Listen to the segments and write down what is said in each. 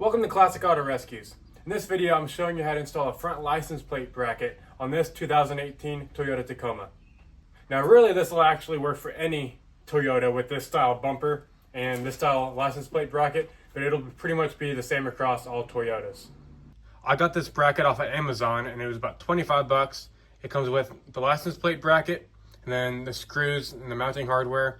Welcome to Classic Auto Rescues. In this video, I'm showing you how to install a front license plate bracket on this 2018 Toyota Tacoma. Now really, this will actually work for any Toyota with this style bumper and this style license plate bracket, but it'll pretty much be the same across all Toyotas. I got this bracket off of Amazon and it was about 25 bucks. It comes with the license plate bracket and then the screws and the mounting hardware.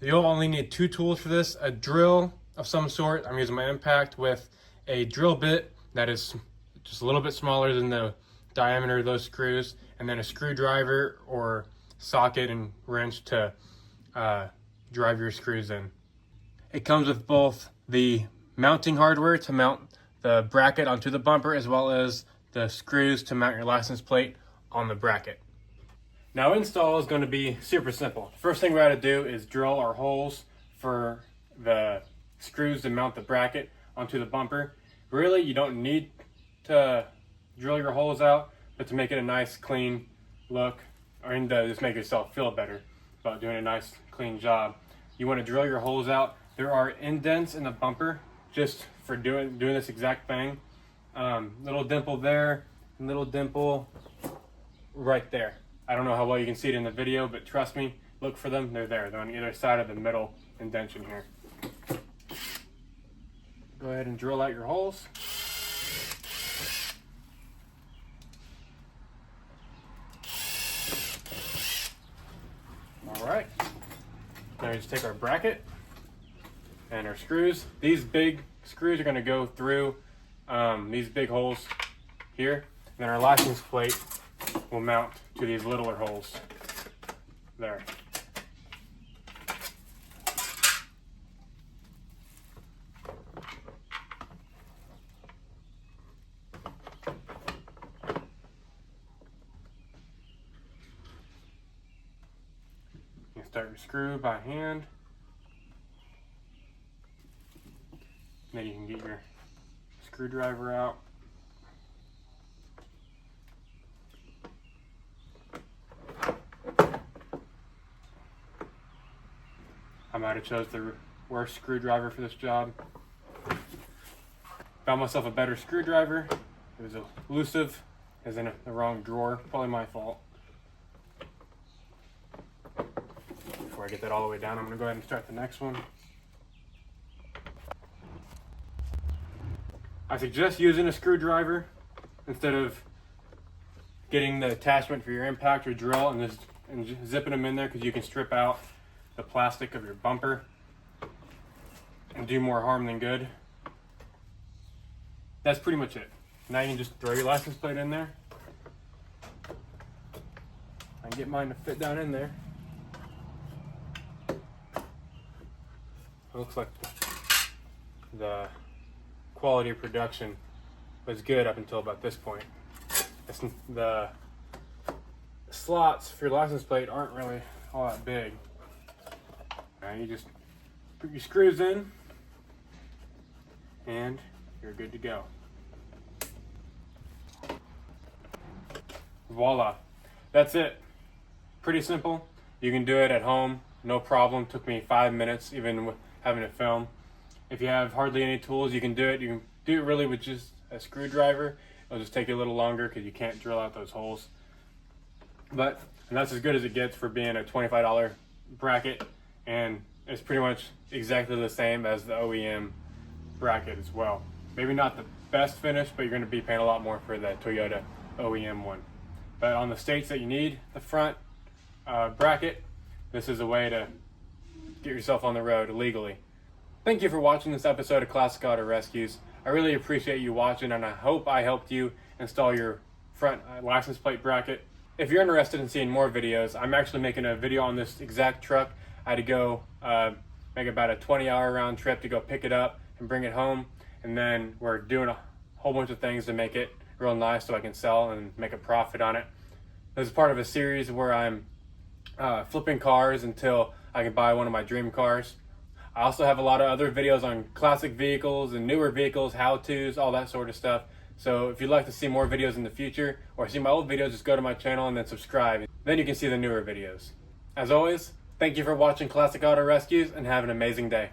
You'll only need two tools for this: a drill of some sort. I'm using my impact with a drill bit that is just a little bit smaller than the diameter of those screws, and then a screwdriver or socket and wrench to drive your screws in. It comes with both the mounting hardware to mount the bracket onto the bumper, as well as the screws to mount your license plate on the bracket. Now install is going to be super simple. First thing we got to do is drill our holes for the screws to mount the bracket onto the bumper. Really, you don't need to drill your holes out, but to make it a nice clean look, or to just make yourself feel better about doing a nice clean job, you want to drill your holes out. There are indents in the bumper just for doing this exact thing. Little dimple there, and little dimple right there. I don't know how well you can see it in the video, but trust me, look for them. They're there. They're on either side of the middle indentation here. Go ahead and drill out your holes. All right. Now we just take our bracket and our screws. These big screws are going to go through these big holes here. And then our license plate will mount to these littler holes there. You start your screw by hand. Then you can get your screwdriver out. I might have chose the worst screwdriver for this job. Found myself a better screwdriver. It was elusive, it was in the wrong drawer. Probably my fault. Before I get that all the way down, I'm going to go ahead and start the next one. I suggest using a screwdriver instead of getting the attachment for your impact or drill and just zipping them in there, because you can strip out the plastic of your bumper and do more harm than good. That's pretty much it. Now you can just throw your license plate in there. I can get mine to fit down in there. It looks like the quality of production was good up until about this point. The slots for your license plate aren't really all that big. Now you just put your screws in and you're good to go. Voila. That's it. Pretty simple. You can do it at home, no problem. Took me 5 minutes even with having to film. If you have hardly any tools, you can do it. You can do it really with just a screwdriver. It'll just take you a little longer because you can't drill out those holes. And that's as good as it gets for being a $25 bracket, and it's pretty much exactly the same as the OEM bracket as well. Maybe not the best finish, but you're going to be paying a lot more for the Toyota OEM one. But on the states that you need the front bracket, this is a way to get yourself on the road legally. Thank you for watching this episode of Classic Auto Rescues. I really appreciate you watching, and I hope I helped you install your front license plate bracket. If you're interested in seeing more videos, I'm actually making a video on this exact truck. I had to go make about a 20-hour round trip to go pick it up and bring it home, and then we're doing a whole bunch of things to make it real nice so I can sell and make a profit on it. This is part of a series where I'm flipping cars until I can buy one of my dream cars. I also have a lot of other videos on classic vehicles and newer vehicles, how-tos, all that sort of stuff. So if you'd like to see more videos in the future or see my old videos, just go to my channel and then subscribe. Then you can see the newer videos. As always, thank you for watching Classic Auto Rescues and have an amazing day.